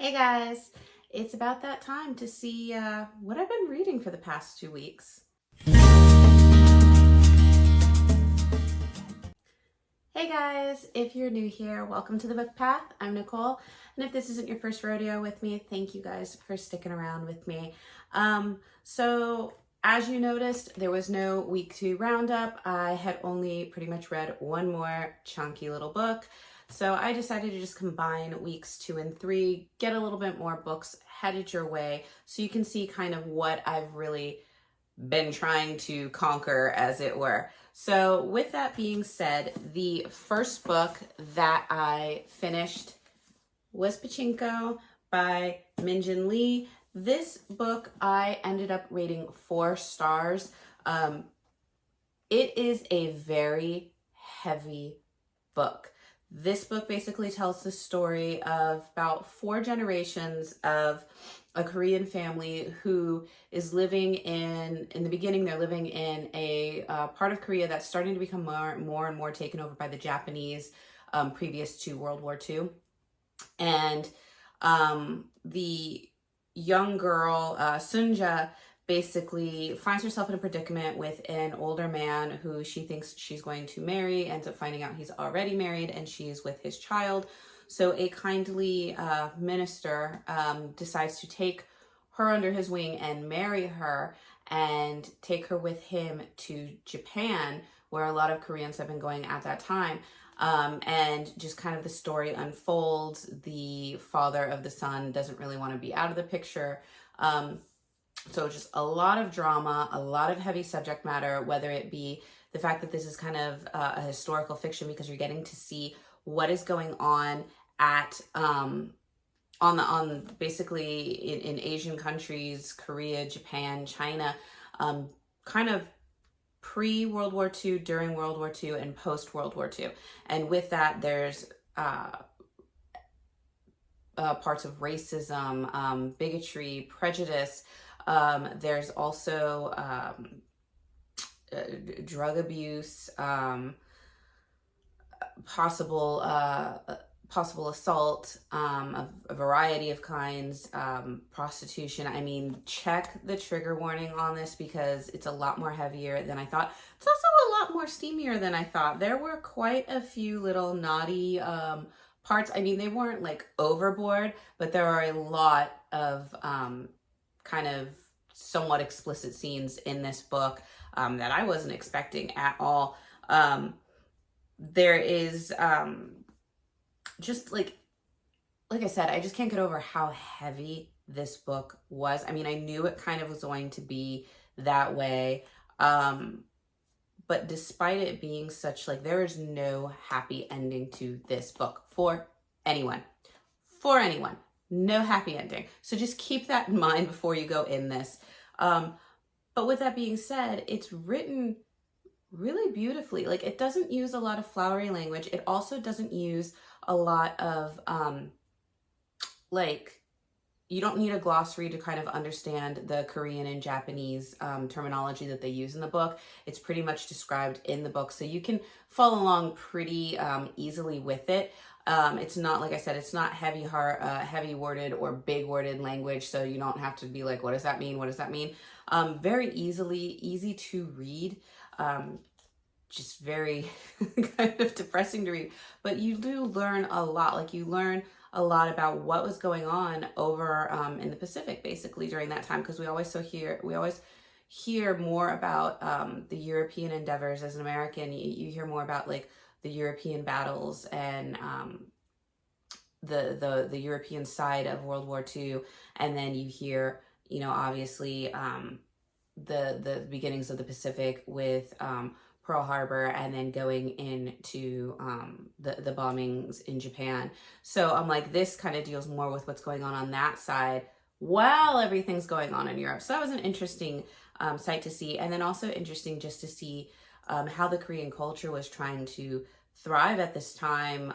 Hey guys, it's about that time to see what I've been reading for the past 2 weeks. Hey guys, if you're new here, welcome to the Book Path. I'm Nicole, and if this isn't your first rodeo with me, thank you guys for sticking around with me. So as you noticed, there was no week 2 roundup. I had only pretty much read one more chunky little book. So I decided to just combine weeks 2 and 3, get a little bit more books headed your way so you can see kind of what I've really been trying to conquer, as it were. So with that being said, the first book that I finished was Pachinko by Minjin Lee. This book I ended up rating 4 stars. It is a very heavy book. This book basically tells the story of about 4 generations of a Korean family who is living in the beginning, they're living in a part of Korea that's starting to become more and more taken over by the Japanese previous to World War II. And the young girl, Sunja, basically finds herself in a predicament with an older man who she thinks she's going to marry, ends up finding out he's already married and she's with his child. So a kindly minister decides to take her under his wing and marry her and take her with him to Japan, where a lot of Koreans have been going at that time. And just kind of the story unfolds. The father of the son doesn't really want to be out of the picture. So just a lot of drama, a lot of heavy subject matter, whether it be the fact that this is kind of a historical fiction because you're getting to see what is going on at basically in Asian countries, Korea, Japan, China, kind of pre-World War II, during World War II, and post-World War II. And with that, there's parts of racism, bigotry, prejudice. There's also drug abuse, possible assault of a variety of kinds, prostitution. I mean, check the trigger warning on this because it's a lot more heavier than I thought. It's also a lot more steamier than I thought. There were quite a few little naughty parts. I mean, they weren't like overboard, but there are a lot of kind of somewhat explicit scenes in this book that I wasn't expecting at all. There is just like I said, I just can't get over how heavy this book was. I mean, I knew it kind of was going to be that way. But despite it being such, like, there is no happy ending to this book for anyone. For anyone. No happy ending. So just keep that in mind before you go in this. But with that being said, it's written really beautifully. Like, it doesn't use a lot of flowery language. It also doesn't use a lot of like, you don't need a glossary to kind of understand the Korean and Japanese terminology that they use in the book. It's pretty much described in the book, so you can follow along pretty easily with it. It's not, like I said, it's not heavy worded or big worded language, so you don't have to be like, what does that mean? What does that mean? Very easy to read. Just very kind of depressing to read, but you do learn a lot. Like, you learn a lot about what was going on over in the Pacific, basically, during that time, because we always hear more about the European endeavors. As an American, you hear more about like the European battles and the European side of World War II, and then you hear, you know, obviously the beginnings of the Pacific with Pearl Harbor, and then going into the bombings in Japan. So I'm like, this kind of deals more with what's going on that side while everything's going on in Europe. So that was an interesting sight to see. And then also interesting just to see how the Korean culture was trying to thrive at this time,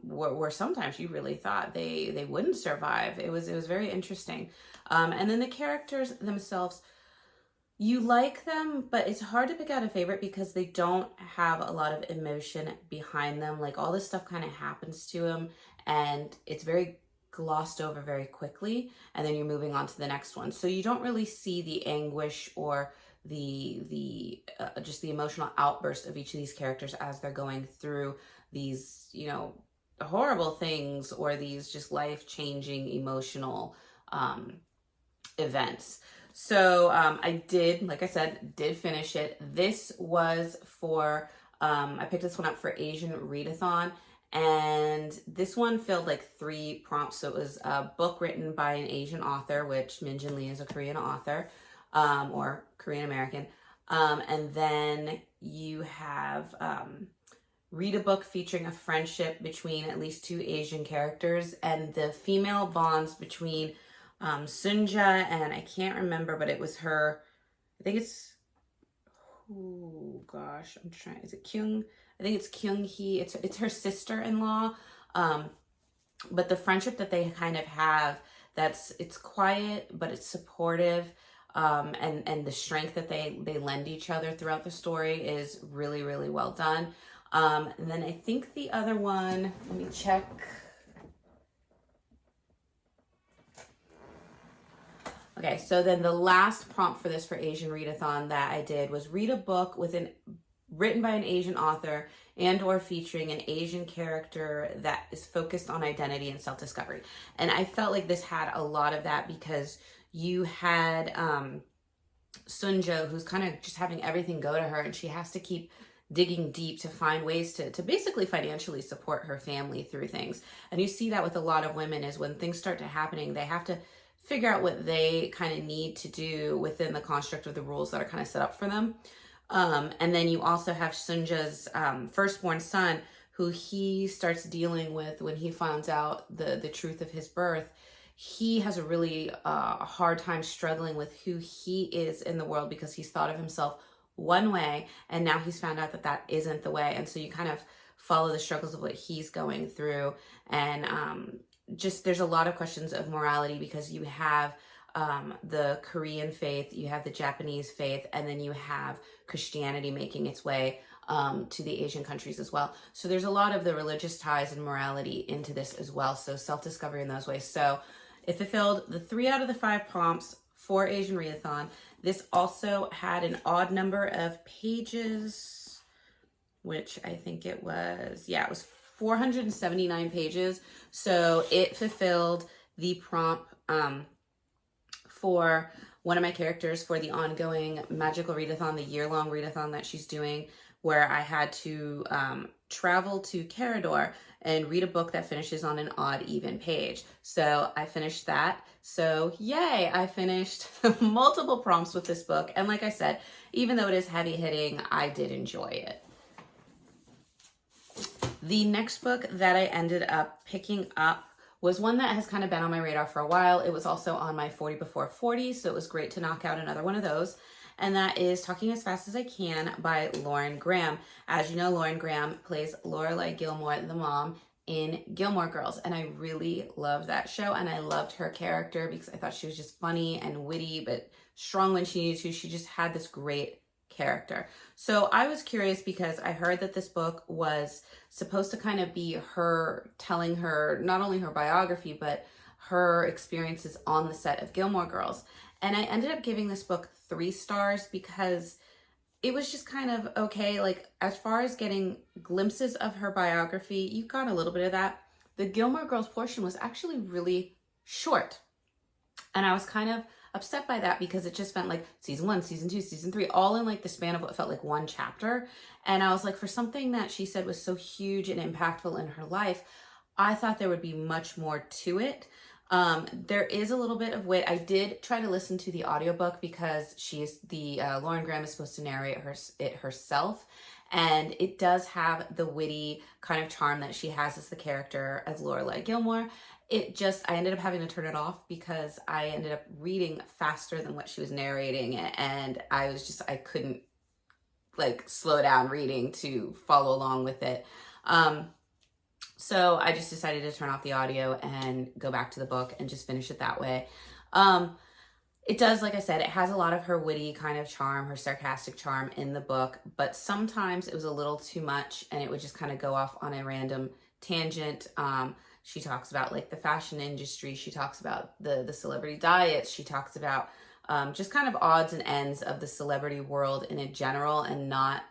where sometimes you really thought they wouldn't survive. It was very interesting. And then the characters themselves, you like them, but it's hard to pick out a favorite because they don't have a lot of emotion behind them. Like, all this stuff kind of happens to them, and it's very glossed over very quickly, and then you're moving on to the next one. So you don't really see the anguish or the just the emotional outburst of each of these characters as they're going through these, you know, horrible things or these just life-changing emotional events. So I did, like I said, did finish it. This was for, I picked this one up for Asian Readathon, and this one filled like 3 prompts. So it was a book written by an Asian author, which Min Jin Lee is a Korean author, or Korean American. And then you have read a book featuring a friendship between at least 2 Asian characters and the female bonds between Sunja and I can't remember, but it was her, I think it's, oh gosh, I'm trying, is it Kyung? I think it's Kyung Hee. It's her sister-in-law. But the friendship that they kind of have, it's quiet, but it's supportive. And the strength that they lend each other throughout the story is really, really well done. And then I think the other one, let me check. Okay, so then the last prompt for this for Asian Readathon that I did was read a book written by an Asian author and or featuring an Asian character that is focused on identity and self-discovery. And I felt like this had a lot of that because you had Sunjo, who's kind of just having everything go to her, and she has to keep digging deep to find ways to basically financially support her family through things. And you see that with a lot of women is when things start to happening, they have to figure out what they kind of need to do within the construct of the rules that are kind of set up for them. And then you also have Sunja's firstborn son, who he starts dealing with when he finds out the truth of his birth. He has a really hard time struggling with who he is in the world because he's thought of himself one way, and now he's found out that that isn't the way. And so you kind of follow the struggles of what he's going through. And just there's a lot of questions of morality because you have the Korean faith, you have the Japanese faith, and then you have Christianity making its way to the Asian countries as well. So there's a lot of the religious ties and morality into this as well. So self-discovery in those ways. So it fulfilled the 3 out of the 5 prompts for Asian Readathon. This also had an odd number of pages, which I think it was 479 pages. So it fulfilled the prompt for one of my characters for the ongoing Magical Readathon, the year-long readathon that she's doing, where I had to travel to Carador and read a book that finishes on an odd even page. So I finished that. So yay, I finished multiple prompts with this book. And like I said, even though it is heavy hitting, I did enjoy it. The next book that I ended up picking up was one that has kind of been on my radar for a while. It was also on my 40 Before 40, so it was great to knock out another one of those. And that is Talking as Fast as I Can by Lauren Graham. As you know, Lauren Graham plays Lorelai Gilmore, the mom, in Gilmore Girls. And I really loved that show, and I loved her character because I thought she was just funny and witty, but strong when she needed to. She just had this great character. So I was curious because I heard that this book was supposed to kind of be her telling her, not only her biography, but her experiences on the set of Gilmore Girls. And I ended up giving this book 3 stars because it was just kind of okay. Like, as far as getting glimpses of her biography, you got a little bit of that. The Gilmore Girls portion was actually really short. And I was kind of upset by that because it just felt like season 1, season 2, season 3, all in like the span of what felt like 1 chapter. And I was like, for something that she said was so huge and impactful in her life, I thought there would be much more to it. There is a little bit of wit. I did try to listen to the audiobook because Lauren Graham is supposed to narrate it herself. And it does have the witty kind of charm that she has as the character as Lorelai Gilmore. I ended up having to turn it off because I ended up reading faster than what she was narrating. And I couldn't like slow down reading to follow along with it. So I just decided to turn off the audio and go back to the book and just finish it that way. It does, like I said, it has a lot of her witty kind of charm, her sarcastic charm in the book, but sometimes it was a little too much and it would just kind of go off on a random tangent. She talks about like the fashion industry. She talks about the celebrity diets. She talks about just kind of odds and ends of the celebrity world in a general, and not,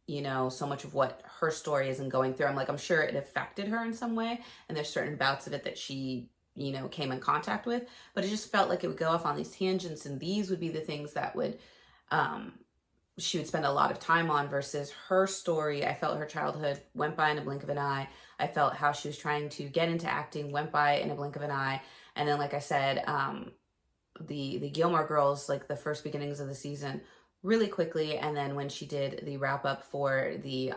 you know, so much of what her story isn't going through. I'm like, I'm sure it affected her in some way, and there's certain bouts of it that she, you know, came in contact with, but it just felt like it would go off on these tangents, and these would be the things that would um she would spend a lot of time on, versus her story. I felt her childhood went by in a blink of an eye. I felt how she was trying to get into acting went by in a blink of an eye. And then, like I said, the Gilmore Girls, like the first beginnings of the season, really quickly. And then when she did the wrap up for the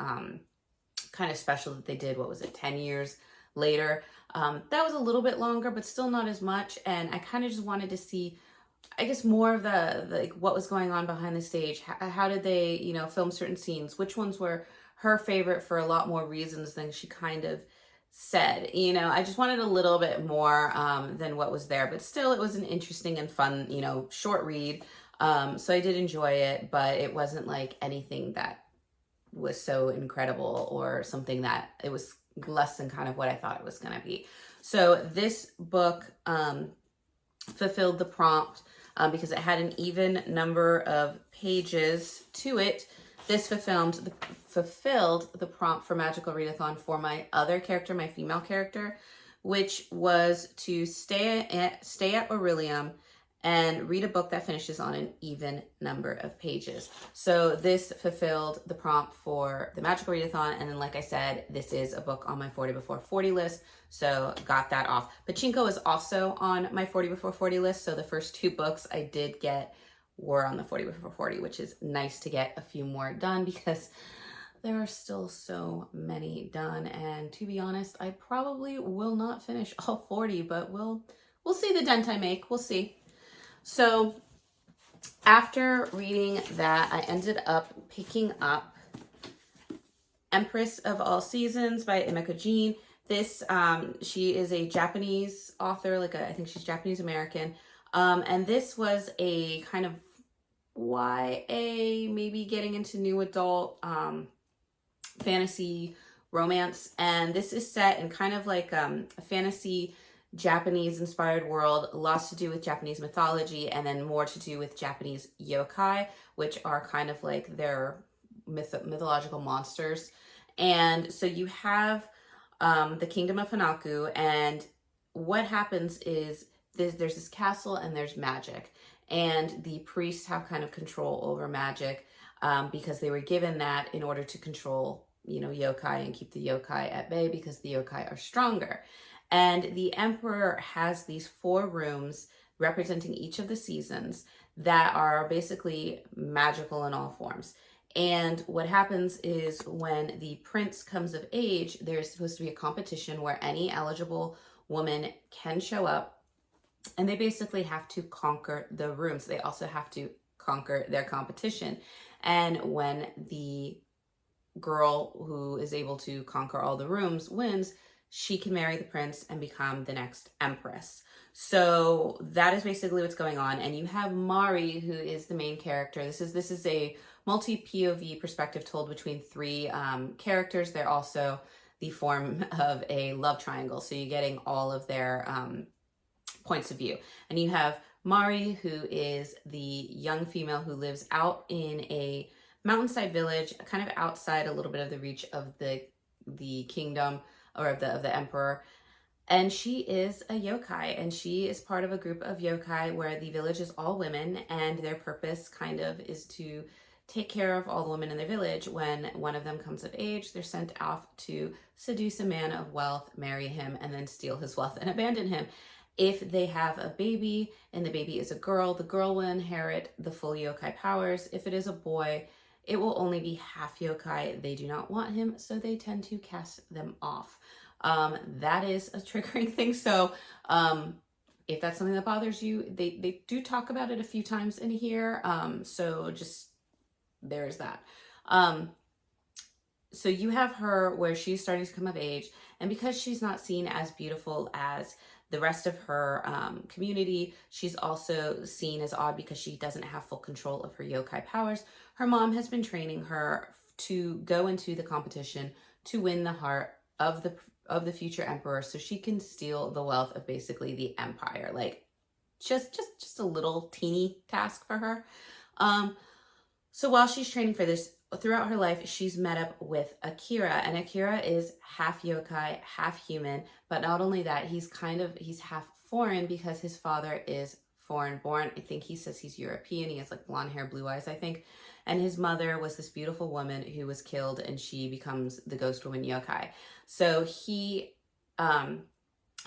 kind of special that they did, what was it, 10 years later, that was a little bit longer, but still not as much. And I kind of just wanted to see, I guess, more of the like what was going on behind the stage. How did they, you know, film certain scenes? Which ones were her favorite for a lot more reasons than she kind of said? You know, I just wanted a little bit more than what was there, but still, it was an interesting and fun, you know, short read. So I did enjoy it, but it wasn't like anything that was so incredible or something that it was less than kind of what I thought it was going to be. So this book fulfilled the prompt because it had an even number of pages to it. This fulfilled the prompt for Magical Readathon for my other character, my female character, which was to stay at Aurelium and read a book that finishes on an even number of pages. So this fulfilled the prompt for the Magical Readathon, and then, like I said, this is a book on my 40 before 40 list, so got that off. Pachinko is also on my 40 before 40 list, so the first two books I did get were on the 40 before 40, which is nice to get a few more done because there are still so many done, and to be honest, I probably will not finish all 40, but we'll see the dent I make. We'll see. So after reading that, I ended up picking up Empress of All Seasons by Emiko Jean. This, she is a Japanese author, I think she's Japanese American. And this was a kind of YA, maybe getting into new adult fantasy romance. And this is set in kind of like a fantasy Japanese inspired world, lots to do with Japanese mythology, and then more to do with Japanese yokai, which are kind of like their mythological monsters. And so you have the kingdom of Hanaku, and what happens is there's this castle and there's magic, and the priests have kind of control over magic because they were given that in order to control, you know, yokai and keep the yokai at bay because the yokai are stronger. And the emperor has these 4 rooms representing each of the seasons that are basically magical in all forms. And what happens is when the prince comes of age, there's supposed to be a competition where any eligible woman can show up, and they basically have to conquer the rooms. They also have to conquer their competition. And when the girl who is able to conquer all the rooms wins, she can marry the prince and become the next empress. So that is basically what's going on. And you have Mari, who is the main character. This is a multi-POV perspective told between 3 characters. They're also the form of a love triangle. So you're getting all of their points of view. And you have Mari, who is the young female who lives out in a mountainside village, kind of outside a little bit of the reach of the kingdom or of the emperor. And she is a yokai, and she is part of a group of yokai where the village is all women, and their purpose kind of is to take care of all the women in their village. When one of them comes of age, they're sent off to seduce a man of wealth, marry him, and then steal his wealth and abandon him. If they have a baby and the baby is a girl, the girl will inherit the full yokai powers. If it is a boy, it will only be half yokai. They do not want him, so they tend to cast them off. That is a triggering thing. So if that's something that bothers you, they do talk about it a few times in here. So just there's that. So you have her where she's starting to come of age, and because she's not seen as beautiful as the rest of her community, she's also seen as odd because she doesn't have full control of her yokai powers. Her mom has been training her to go into the competition to win the heart of of the future emperor so she can steal the wealth of basically the empire. Like just a little teeny task for her. So while she's training for this, throughout her life, she's met up with Akira, and Akira is half yokai, half human. But not only that, he's half foreign because his father is foreign born. I think he says he's European. He has like blonde hair, blue eyes, I think. And his mother was this beautiful woman who was killed, and she becomes the ghost woman yokai. So he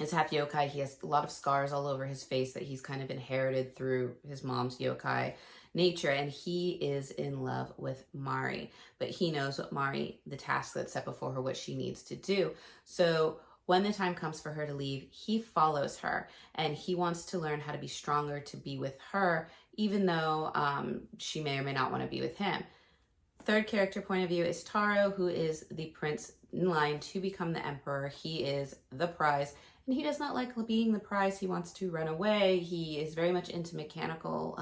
is half yokai. He has a lot of scars all over his face that he's kind of inherited through his mom's yokai nature, and he is in love with Mari, but he knows what Mari, the task that's set before her, what she needs to do. So when the time comes for her to leave, he follows her, and he wants to learn how to be stronger to be with her, even though she may or may not want to be with him. Third character point of view is Taro, who is the prince in line to become the emperor. He is the prize, and he does not like being the prize. He wants to run away. He is very much into mechanical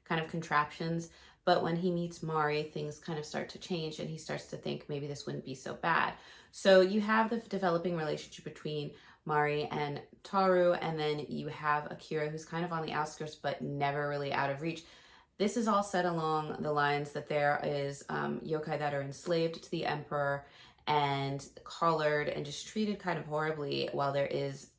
kind of contraptions, but when he meets Mari, things kind of start to change, and he starts to think maybe this wouldn't be so bad. So you have the developing relationship between Mari and Taru, and then you have Akira, who's kind of on the outskirts but never really out of reach. This is all set along the lines that there is yokai that are enslaved to the emperor and collared and just treated kind of horribly, while there is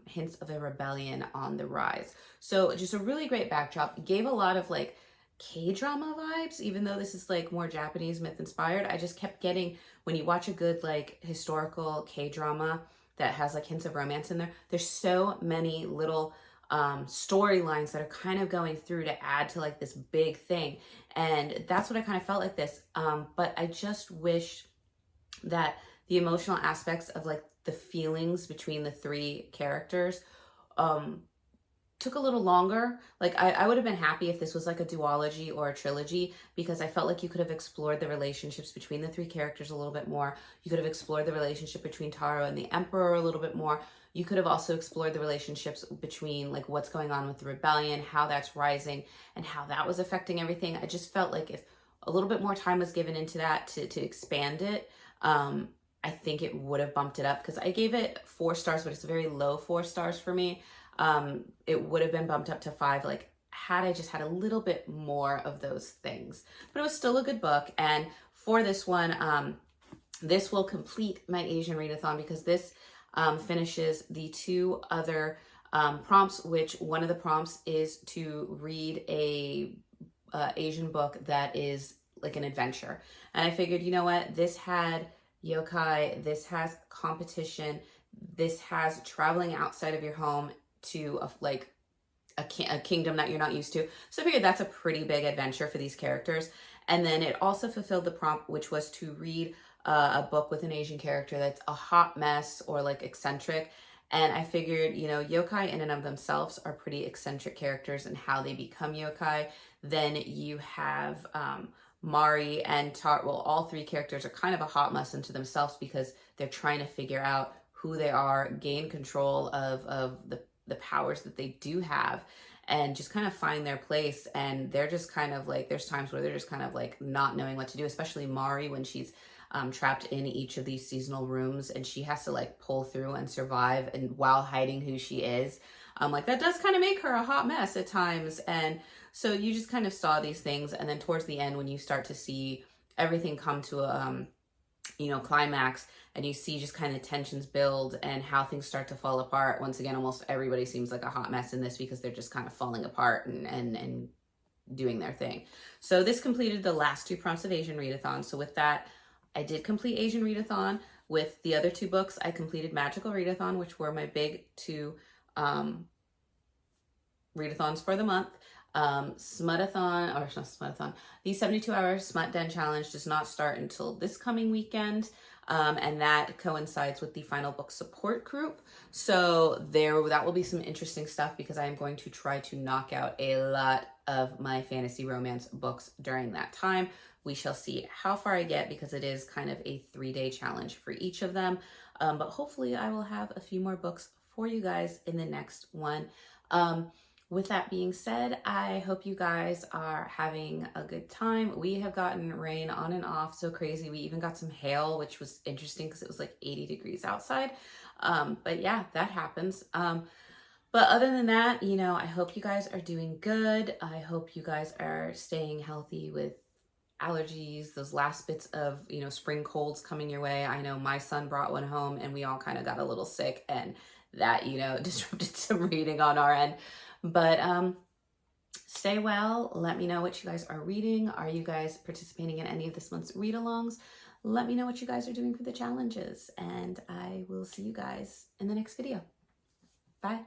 hints of a rebellion on the rise. So just a really great backdrop. Gave a lot of like K-drama vibes, even though this is like more Japanese myth inspired. I just kept getting, when you watch a good like historical K-drama that has like hints of romance in there, there's so many little storylines that are kind of going through to add to like this big thing. And that's what I kind of felt like this. But I just wish that the emotional aspects of like the feelings between the three characters took a little longer. Like I would have been happy if this was like a duology or a trilogy, because I felt like you could have explored the relationships between the three characters a little bit more. You could have explored the relationship between Taro and the Emperor a little bit more. You could have also explored the relationships between like what's going on with the rebellion, how that's rising, and how that was affecting everything. I just felt like if a little bit more time was given into that to expand it, I think it would have bumped it up, because I gave it 4 stars, but it's a very low 4 stars for me. It would have been bumped up to 5, like had I just had a little bit more of those things. But it was still a good book. And for this one, this will complete my Asian readathon, because this finishes the 2 other prompts, which one of the prompts is to read a Asian book that is like an adventure. And I figured, you know what, this had yokai, this has competition, this has traveling outside of your home to a kingdom that you're not used to. So I figured that's a pretty big adventure for these characters. And then it also fulfilled the prompt, which was to read a book with an Asian character that's a hot mess or like eccentric. And I figured, you know, yokai in and of themselves are pretty eccentric characters and how they become yokai. Then you have Mari and Tar. Well, all 3 characters are kind of a hot mess into themselves, because they're trying to figure out who they are, gain control of the powers that they do have, and just kind of find their place. And they're just kind of like, there's times where they're just kind of like not knowing what to do, especially Mari when she's trapped in each of these seasonal rooms, and she has to like pull through and survive, and while hiding who she is. Like that does kind of make her a hot mess at times. And so you just kind of saw these things. And then towards the end, when you start to see everything come to a, climax, and you see just kind of tensions build and how things start to fall apart. Once again, almost everybody seems like a hot mess in this, because they're just kind of falling apart and doing their thing. So this completed the last 2 prompts of Asian Readathon. So with that, I did complete Asian Readathon. With the other 2 books, I completed Magical Readathon, which were my big 2 readathons for the month. Smuttathon, or not Smuttathon, the 72-hour Smut Den Challenge does not start until this coming weekend. And that coincides with the final book support group. So that will be some interesting stuff, because I am going to try to knock out a lot of my fantasy romance books during that time. We shall see how far I get, because it is kind of a 3-day challenge for each of them. But hopefully I will have a few more books for you guys in the next one. with that being said, I hope you guys are having a good time. We have gotten rain on and off, so crazy. We even got some hail, which was interesting because it was like 80 degrees outside. But yeah, that happens. But other than that, you know, I hope you guys are doing good. I hope you guys are staying healthy with allergies, those last bits of, you know, spring colds coming your way. I know my son brought one home and we all kind of got a little sick, and that, you know, disrupted some reading on our end. But stay well. Let me know what you guys are reading. Are you guys participating in any of this month's read-alongs? Let me know what you guys are doing for the challenges, and I will see you guys in the next video. Bye.